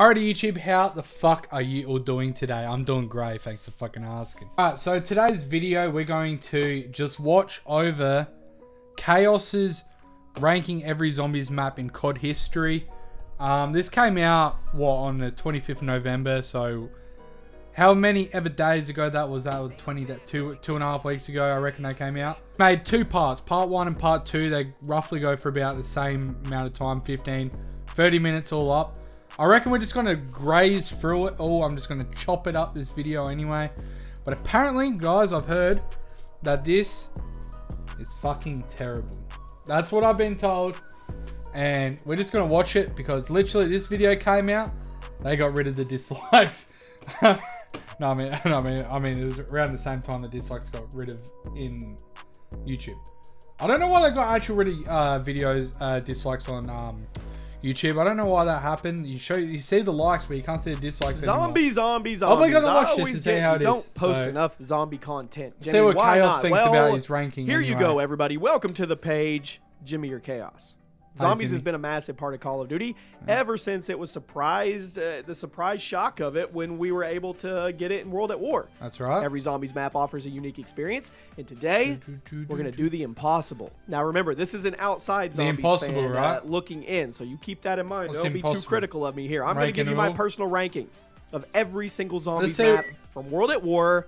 Alrighty YouTube, how the fuck are you all doing today? I'm doing great, thanks for fucking asking. Alright, so today's video we're going to just watch over Chaos's ranking every zombies map in COD history. This came out, what, on the 25th of November, so how many ever days ago that was? That was 2.5 weeks ago, I reckon they came out. Made two parts, part 1 and part 2, they roughly go for about the same amount of time, 30 minutes all up. I reckon we're just going to graze through it all. I'm just going to chop it up this video anyway. But apparently, guys, I've heard that this is fucking terrible. That's what I've been told. And we're just going to watch it because literally this video came out. They got rid of the dislikes. No, I mean, it was around the same time the dislikes got rid of in YouTube. I don't know why they got actual dislikes on YouTube. I don't know why that happened. You see the likes, but you can't see the dislikes anymore. Zombies. I'm gonna watch this to see how it is. Don't post enough zombie content. Jimmy, see what why Chaos not? thinks about his ranking. Here anyway. you go, everybody. Welcome to the page, Jimmy or Chaos. Zombies has been a massive part of Call of Duty ever since it was the surprise shock of it when we were able to get it in World at War. That's right. Every Zombies map offers a unique experience, and today we're going to do the impossible. Now remember, this is an outside Zombies fan right? Looking in, so you keep that in mind. What's Don't be too critical of me here. I'm going to give you my personal ranking of every single Zombies map from World at War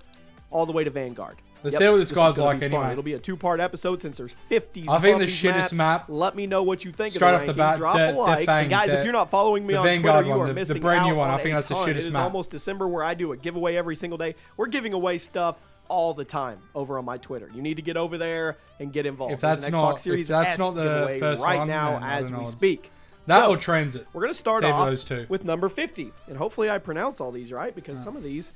all the way to Vanguard. Let's see what this guy's like anyway. It'll be a 2-part episode since there's 50 I think the shittest map. Let me know what you think straight of the off the bat. Drop a like. And guys, if you're not following me on Twitter, you are missing the brand new out one. on I think that's the shittest It is map. almost December where I do a giveaway every single day. We're giving away stuff all the time over on my Twitter. You need to get over there and get involved. If that's There's an Xbox Series S giveaway right now as we speak. That or Transit. We're going to start off with number 50. And hopefully I pronounce all these right because some of these...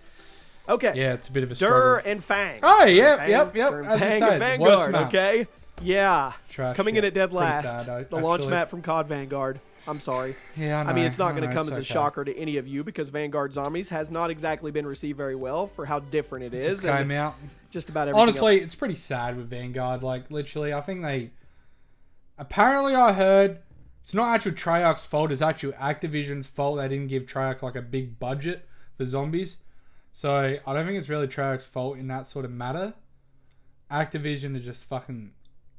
Okay. Yeah, it's a bit of a struggle. And Fang. Oh, yep. As Fang and Vanguard, okay? Yeah. Coming in at dead last. The launch map from COD Vanguard. I'm sorry. Yeah, I mean, it's not going to come as a shocker to any of you because Vanguard Zombies has not exactly been received very well for how different it is. Just came out. Just about everything Honestly, it's pretty sad with Vanguard. Like, literally, I think they... Apparently, I heard... It's not actual Treyarch's fault. It's actually Activision's fault. They didn't give Treyarch, like, a big budget for zombies. So, I don't think it's really Treyarch's fault in that sort of matter. Activision are just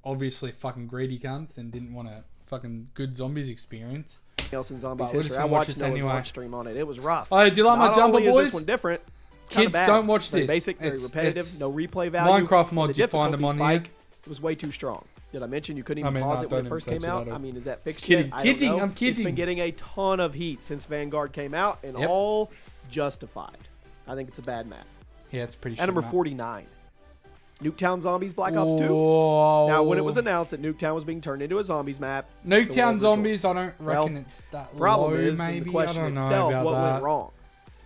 obviously greedy cunts and didn't want a fucking good zombies experience. Else in zombies history. I watched Noah's launch stream on it. It was rough. Oh, do you like my jumper, boys? Is this one different? Kids, don't watch very this. Basic, very repetitive, no replay value. Minecraft mods, you find them on here. It was way too strong. Did I mention you couldn't even pause it when it first came out? I mean, is that fixed yet? I don't know. I'm kidding. It's been getting a ton of heat since Vanguard came out, and all justified. I think it's a bad map. Yeah, it's pretty shit. At number 49, Nuketown Zombies Black Ops 2. Whoa. Now, when it was announced that Nuketown was being turned into a zombies map, Nuketown Zombies, I don't reckon it's that problem low, is, maybe. The question itself, what went wrong?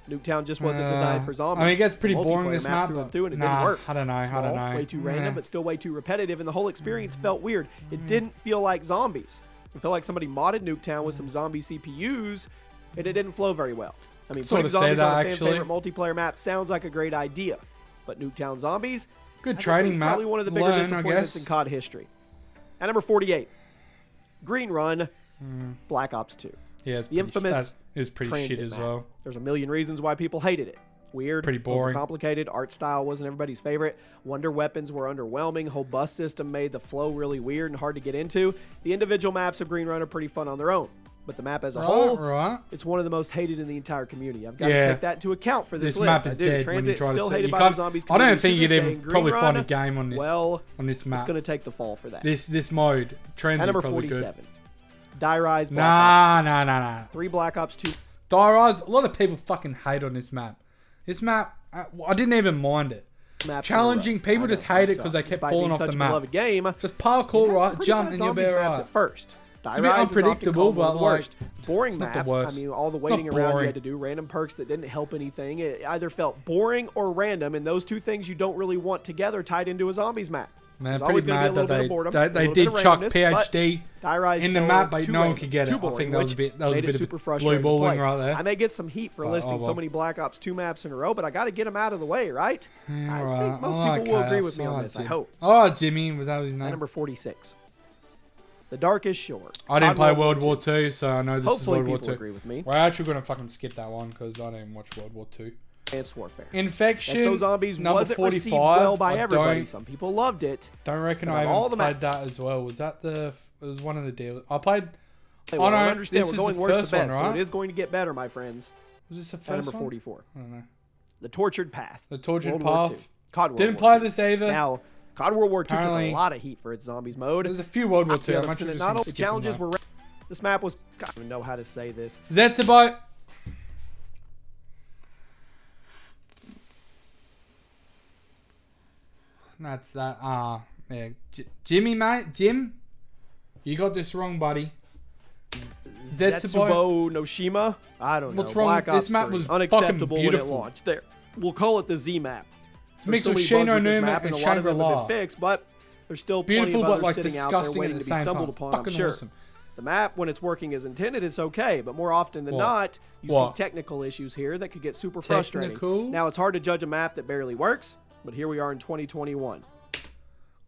Nuketown just wasn't designed for zombies. I mean, it gets pretty boring this map, and it didn't work. I don't know. Way too random, but still way too repetitive, and the whole experience felt weird. It didn't feel like zombies. It felt like somebody modded Nuketown with some zombie CPUs, and it didn't flow very well. I mean, putting zombies on a fan-favorite multiplayer map sounds like a great idea, but Nuketown Zombies, good training map. Probably one of the bigger disappointments in COD history. At number 48, Green Run, Black Ops 2. Yeah, it's the infamous pretty shit as well. There's a million reasons why people hated it. Weird, pretty boring, complicated. Art style wasn't everybody's favorite. Wonder weapons were underwhelming. Whole bus system made the flow really weird and hard to get into. The individual maps of Green Run are pretty fun on their own. But the map as a whole, it's one of the most hated in the entire community. I've got to take that into account for this list. Map is dead Transit when you still try to hated by the zombies community. I don't think you'd even probably find a game on this. On this map, it's going to take the fall for that. This mode, Transit. At number 47, Die Rise. Nah. 3 Black Ops 2. Die Rise. A lot of people fucking hate on this map. This map, I didn't even mind it. Challenging, people just hate it because they kept falling off the map. Just parkour, right? Jump and you'll be alright. At first. It's a bit unpredictable, but like, boring map. I mean, all the waiting around you had to do, random perks that didn't help anything. It either felt boring or random, and those two things you don't really want together tied into a zombies map. Man, pretty mad that they did chuck PhD in the map, but no one could get it. I think that was a bit of blue balling right there. I may get some heat for listing so many Black Ops 2 maps in a row, but I got to get them out of the way, right? I think most people will agree with me on this, I hope. Oh, Jimmy, was that his name? Number 46. The darkest shore. I didn't play World War II, so I know this Hopefully is World War people II. agree with me. We're actually going to fucking skip that one because I didn't watch World War II. Advanced Warfare. Infection. Exo-Zombies wasn't 45, received well by everybody. Some people loved it. Don't reckon I even played that as well. Was that the... It was one of the deals. I played... Well, I understand we're going worse to best, right? So it is going to get better, my friends. Was this the first number one? 44. I don't know. The Tortured Path. The Tortured World Path. COD World Didn't War play II. this either. Now, COD World War II took Apparently- a lot of heat for its zombies mode. There's a few World War II. I'm actually just not gonna all the skip them, challenges though. were... This map was... I don't even know how to say this. Zetsubo. That's that. Yeah. Jimmy, mate. Jim. You got this wrong, buddy. Zetsubo Noshima? I don't know. What's wrong? Black Ops This map 3. was unacceptable fucking when it beautiful. launched. There, we'll call it the Z map. It's a mix of There's so many bugs Shino with this Numa map, and a lot of them have Shangri-La. been fixed, but there's still Beautiful, plenty of but others like sitting out there disgusting waiting at to the be same time. stumbled It's upon. I'm fucking sure. awesome. The map, when it's working as intended, it's okay, but more often than not, you see technical issues here that could get super frustrating. Now, it's hard to judge a map that barely works, but here we are in 2021.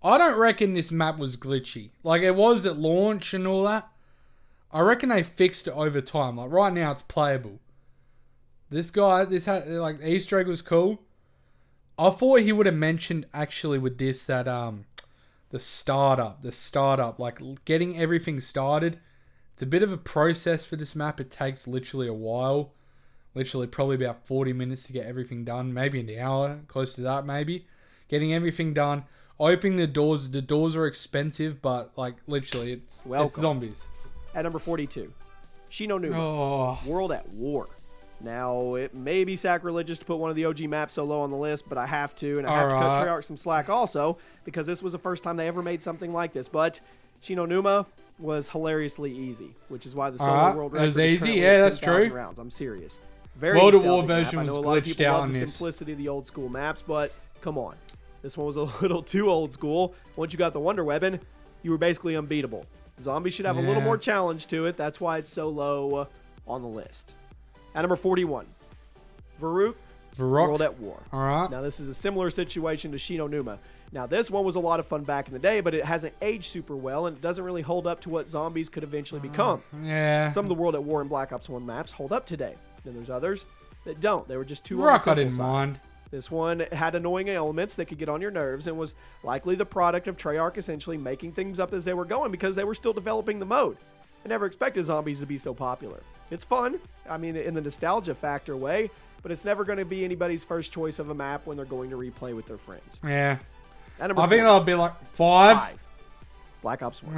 I don't reckon this map was glitchy. Like it was at launch and all that. I reckon they fixed it over time. Like right now, it's playable. This guy, like Easter egg was cool. I thought he would have mentioned actually with this that the startup, like getting everything started. It's a bit of a process for this map. It takes literally a while. Literally probably about 40 minutes to get everything done. Maybe an hour, close to that maybe. Getting everything done. Opening the doors. The doors are expensive, but like literally it's zombies. At number 42, Shino Numa, Oh. World at War. Now, it may be sacrilegious to put one of the OG maps so low on the list, but I have to, and I have to cut Treyarch some slack also, because this was the first time they ever made something like this. But Shino Numa was hilariously easy, which is why the solo world record is easy. currently Yeah, at that's 10,000 true. rounds. I'm serious. Very World at War nostalgic map. version I was know a lot of glitched people out love in the this. simplicity of the old school maps, but come on. This one was a little too old school. Once you got the Wonder Weapon, you were basically unbeatable. Zombies should have a little more challenge to it. That's why it's so low on the list. At number 41, Varrock, World at War. All right. Now, this is a similar situation to Shino Numa. Now, this one was a lot of fun back in the day, but it hasn't aged super well, and it doesn't really hold up to what zombies could eventually become. Yeah. Some of the World at War and Black Ops 1 maps hold up today. Then there's others that don't. They were just too on the Rock, I simple didn't side. mind. This one had annoying elements that could get on your nerves and was likely the product of Treyarch essentially making things up as they were going because they were still developing the mode. I never expected zombies to be so popular. It's fun, I mean, in the nostalgia factor way, but it's never going to be anybody's first choice of a map when they're going to replay with their friends. Yeah. At number I think 4, that'll be like 5. Black Ops 1.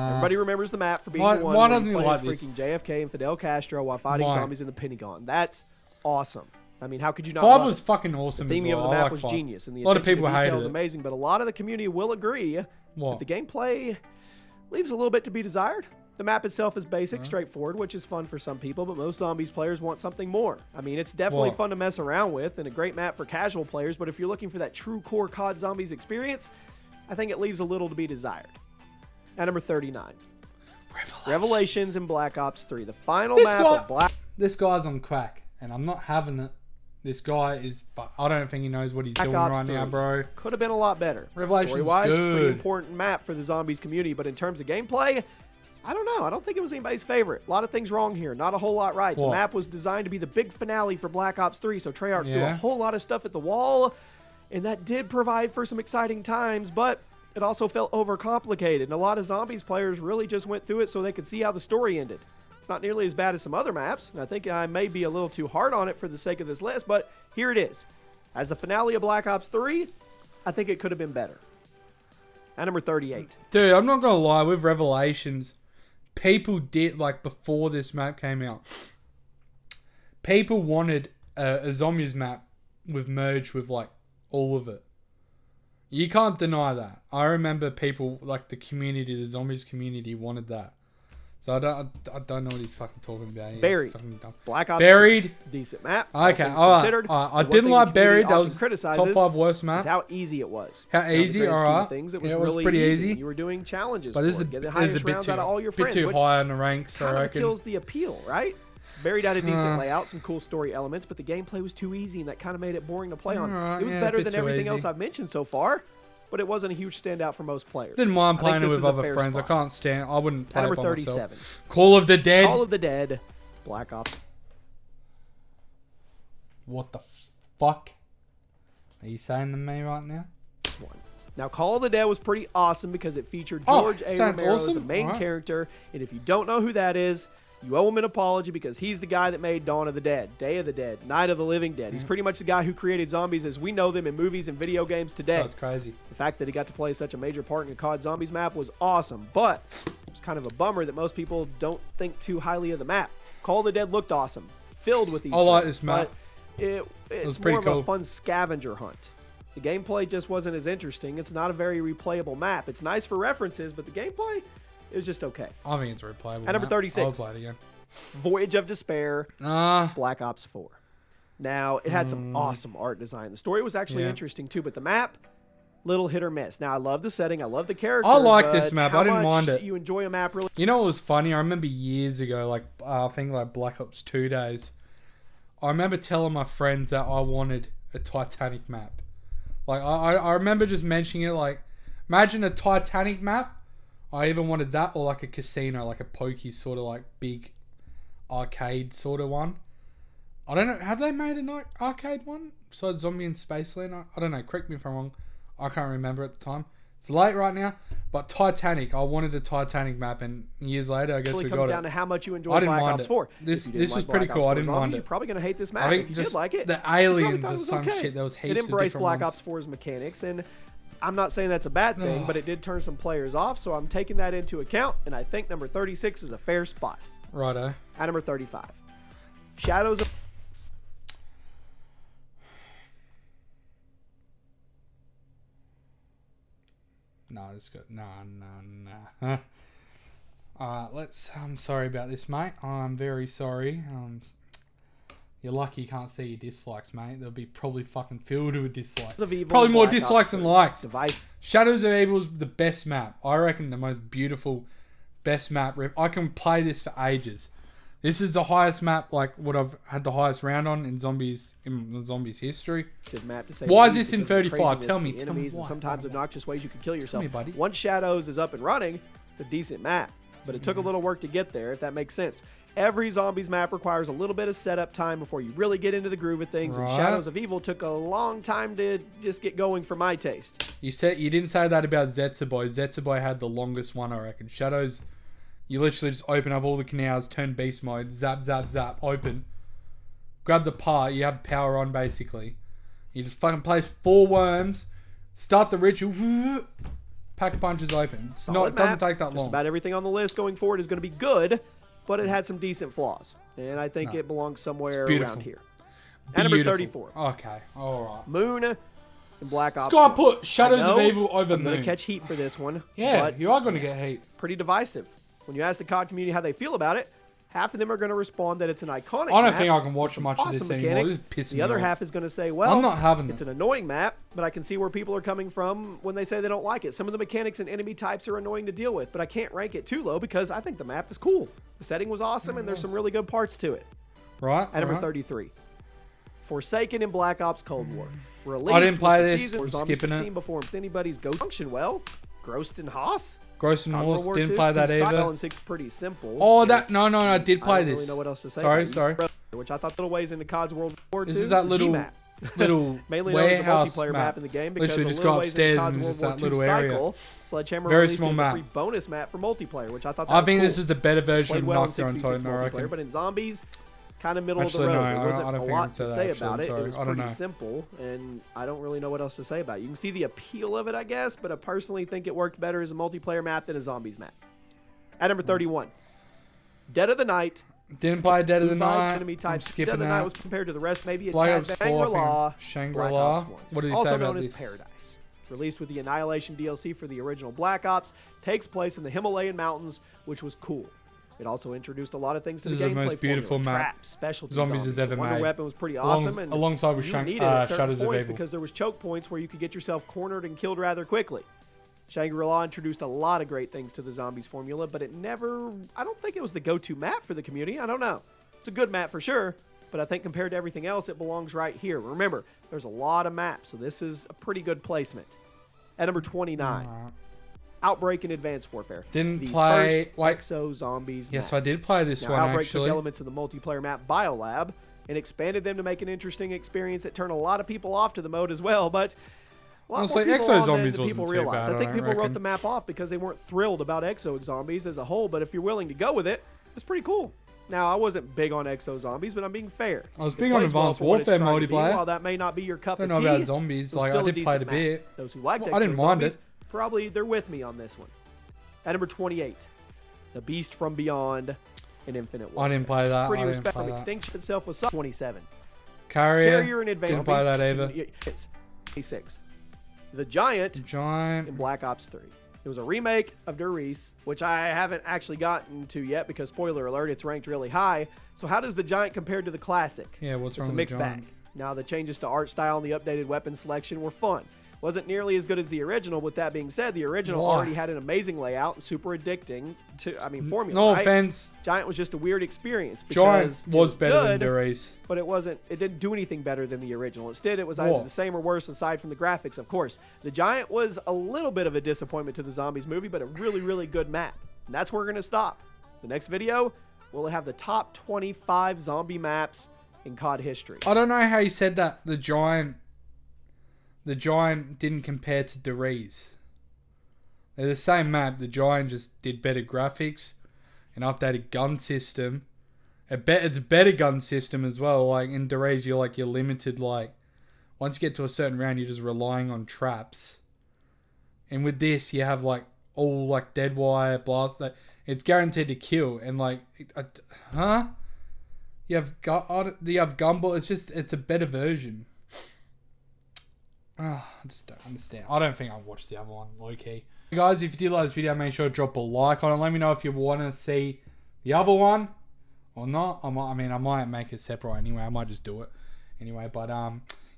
Everybody remembers the map for being Why- the one why where doesn't you he play like as this? freaking JFK and Fidel Castro while fighting Why? zombies in the Pentagon. That's awesome. I mean, how could you not 5 love was it? fucking awesome The as theming well. of the I map like was 5. genius, and the A lot of attention people to detail hated is it. amazing, but a lot of the community will agree What? that the gameplay leaves a little bit to be desired. The map itself is basic, straightforward, which is fun for some people, but most zombies players want something more. I mean, it's definitely fun to mess around with and a great map for casual players, but if you're looking for that true core COD Zombies experience, I think it leaves a little to be desired. At number 39, Revelations in Black Ops 3, the final map of Black... This guy's on crack, and I'm not having it. This guy is... I don't think he knows what he's doing right now, bro. Could have been a lot better. Revelations Story-wise, good. pretty important map for the zombies community, but in terms of gameplay, I don't know. I don't think it was anybody's favorite. A lot of things wrong here. Not a whole lot right. The map was designed to be the big finale for Black Ops 3, so Treyarch threw a whole lot of stuff at the wall, and that did provide for some exciting times, but it also felt overcomplicated, and a lot of zombies players really just went through it so they could see how the story ended. It's not nearly as bad as some other maps, and I think I may be a little too hard on it for the sake of this list, but here it is. As the finale of Black Ops 3, I think it could have been better. At number 38. Dude, I'm not going to lie. With Revelations, people did, like, before this map came out, people wanted a zombies map with merged with, like, all of it. You can't deny that. I remember people, like, the community, the zombies community wanted that. So I don't know what he's fucking talking about. Buried. Black Ops Buried. 2, decent map. Okay. I didn't like Buried. That was top 5 worst map. How easy it was. How easy? Alright. Things, it was really pretty easy. You were doing challenges. But this is get the highest rounds out of all your friends. Bit too high on the ranks, I reckon. reckon. Kills the appeal, right? Buried had a decent layout, some cool story elements, but the gameplay was too easy, and that kind of made it boring to play on. It was better than everything else I've mentioned so far. but it wasn't a huge standout for most players. Didn't mind I think playing it this with is a other fair friends. I spot. can't stand. I wouldn't play At it number by 37. myself. Call of the Dead. Call of the Dead. Black Ops. What the fuck? Are you saying to me right now? One. Now, Call of the Dead was pretty awesome because it featured Oh, George A. sounds Romero as the awesome. main Alright. character, and if you don't know who that is, you owe him an apology because he's the guy that made Dawn of the Dead, Day of the Dead, Night of the Living Dead. He's pretty much the guy who created zombies as we know them in movies and video games today. That's crazy. The fact that he got to play such a major part in a COD Zombies map was awesome, but it was kind of a bummer that most people don't think too highly of the map. Call of the Dead looked awesome, filled with Easter I like eggs, this map. but it's was pretty more of cool. a fun scavenger hunt. The gameplay just wasn't as interesting. It's not a very replayable map. It's nice for references, but the gameplay is just okay. I think it's replayable. At number 36. I'll play it again. Voyage of Despair, Ah, Black Ops 4. Now, it had some awesome art design. The story was actually Yeah. interesting too, but the map, little hit or miss. Now, I love the setting. I love the characters. I like this but map. how I didn't much mind it. You enjoy a map really? you know what was funny? I remember years ago, like I think like Black Ops 2 days. I remember telling my friends that I wanted a Titanic map. Like I remember just mentioning it. Like, imagine a Titanic map. I even wanted that, or like a casino, like a pokey sort of like big arcade sort of one. I don't know. Have they made an arcade one besides Zombie and Spaceland? I don't know. Correct me if I'm wrong. I can't remember at the time. It's late right now. But Titanic, I wanted a Titanic map, and years later, I guess Really we comes got down it. to how much you I enjoy didn't Black mind Ops it. 4. This If you didn't was like pretty Black cool. Ops I 4 didn't mind Zombies, it. You're probably gonna hate this map. I think if you just did like it, the you're probably aliens thought it or was some okay. shit. There was heaps It of embraced different Black ones. Ops 4's mechanics, and I'm not saying that's a bad thing, but it did turn some players off, so I'm taking that into account, and I think number 36 is a fair spot. Righto. At number 35, Shadows of... No, it's good. No. Huh? I'm sorry about this, mate. I'm very sorry. You're lucky you can't see your dislikes, mate. They'll be probably fucking filled with dislikes. of Evil Probably and more Black Ops dislikes than 3. likes. Divisive. Shadows of Evil is the best map. I reckon the most beautiful, best map. I can play this for ages. This is the highest map, like what I've had the highest round on in the zombies history. Map to say Why the is least this in because of the 35? craziness Tell of me, the tell me enemies and why. sometimes obnoxious ways you could kill yourself. me, buddy. Once Shadows is up and running, it's a decent map, but it took a little work to get there, if that makes sense. Every zombies map requires a little bit of setup time before you really get into the groove of things, and Right. Shadows of Evil took a long time to just get going for my taste. You didn't say that about Zetsuboy. Zetsuboy had the longest one, I reckon. Shadows, you literally just open up all the canals, turn beast mode, zap, zap, zap, open. Grab the part, you have power on basically. You just fucking place 4 worms, start the ritual, pack a punch is open. It doesn't take that Just long. about everything on the list going forward is going to be good, but it had some decent flaws, and I think it belongs somewhere around here. At number 34. Okay, alright. Moon and Black Ops. Scott 1. put Shadows I of know Evil over I'm going Moon. to catch heat for this one. Yeah, but you are going to get heat. pretty divisive. When you ask the COD community how they feel about it, half of them are going to respond that it's an iconic I don't map think I can watch with much some of this awesome anymore. mechanics. This is pissing The me other off. half is going to say, well, I'm not having it's it. an annoying map, but I can see where people are coming from when they say they don't like it. Some of the mechanics and enemy types are annoying to deal with, but I can't rank it too low because I think the map is cool. The setting was awesome, and there's some really good parts to it. Right? At number right. 33, Forsaken in Black Ops Cold War. Released I didn't play with the this. season where I'm zombies skipping were it. seen before anybody's go function well. Grost and Haas. Gross and COD Horse, World War didn't II. play that Style either. and 6 pretty simple. Oh, Yeah. no, I did play I don't this. really know what else to say. Sorry, about it. sorry. Which I thought little ways into COD's World War II. This is that the little G-map. Mainly known as a warehouse multiplayer map in the game because Literally a just little go ways into upstairs COD's and World just War that II little area. cycle, Sledgehammer Very released small as map. a free bonus map for multiplayer, which I thought that I was think cool. this is the better version Played of well in Nuketown, 6v6 I multiplayer, reckon. but in zombies, kind of middle Actually, of the road. no, There I wasn't don't a think I lot can say to that, say actually. about I'm it. sorry. It was I don't pretty know. simple, and I don't really know what else to say about it. You can see the appeal of it, I guess, but I personally think it worked better as a multiplayer map than a zombies map. At number 31, Dead of the Night. Didn't play Dead of the Blue Vibes, Night. enemy I'm types. Dead skipping of the Night that. was compared to the rest, maybe a Black tad Ops 4, Shangri-La. I think. Shangri-La. Black Ops 1. What did he also say known about as this? Paradise. Released with the Annihilation DLC for the original Black Ops, takes place in the Himalayan mountains, which was cool. It also introduced a lot of things to This the is the gameplay most beautiful formula, map traps, specialty zombies has ever The Wonder made. Weapon was pretty awesome, and alongside with you Shang- needed it at certain Shadows of points Evil. because there was choke points where you could get yourself cornered and killed rather quickly. Shangri-La introduced a lot of great things to the zombies formula, but it never, I don't think it was the go-to map for the community. I don't know. It's a good map for sure, but I think compared to everything else, it belongs right here. Remember, there's a lot of maps, so this is a pretty good placement. At number 29, Outbreak in Advanced Warfare. Didn't the play. First Exo Zombies Yes, map. I did play this Now, one Outbreak actually. took elements of the multiplayer map Biolab and expanded them to make an interesting experience that turned a lot of people off to the mode as well. But a lot Honestly, more people Exo on Zombies than people wasn't too realize. bad, I think I people reckon. wrote the map off because they weren't thrilled about Exo Zombies as a whole. But if you're willing to go with it, it's pretty cool. Now, I wasn't big on Exo Zombies, but I'm being fair. I was It big on plays well Advanced for what it's Warfare trying to be. multiplayer. While that may not be your cup Don't of know tea, about zombies. it's Like, still I did play it a decent bit. map. Those who liked I didn't Exo mind Zombies, it. probably they're with me on this one. At number 28, The Beast from Beyond and Infinite Warfare. I didn't play that. Pretty I didn't respect play from that. Extinction itself was 27. Carrier and Advanced didn't play that either. It's 26. The Giant in Giant. Black Ops 3. It was a remake of Der Riese, which I haven't actually gotten to yet because, spoiler alert, it's ranked really high. So how does the Giant compare to the classic? Yeah, what's It's wrong a with mixed Giant? bag. Now, the changes to art style and the updated weapon selection were fun. Wasn't nearly as good as the original. With that being said, the original Why? already had an amazing layout and super addicting formula. No right? offense. Giant was just a weird experience because Giant it was better than good, Derice. but it didn't do anything better than the original. Instead, it was either What? the same or worse aside from the graphics, of course. The Giant was a little bit of a disappointment to the Zombies movie, but a really, really good map. And that's where we're going to stop. The next video, we'll have the top 25 zombie maps in COD history. I don't know how you said that the Giant didn't compare to Derice. They're the same map. The Giant just did better graphics, an updated gun system. It's a better gun system as well. Like in Derice, you're limited. Like once you get to a certain round, you're just relying on traps. And with this, you have like all like dead wire blast. That it's guaranteed to kill. And like, You have Gumball. It's a better version. I just don't understand. I don't think I'll watch the other one, low key. Guys, if you did like this video, make sure to drop a like on it. Let me know if you want to see the other one or not. I might make it separate anyway. I might just do it anyway. But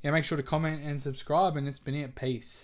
yeah, make sure to comment and subscribe. And it's been it. Peace.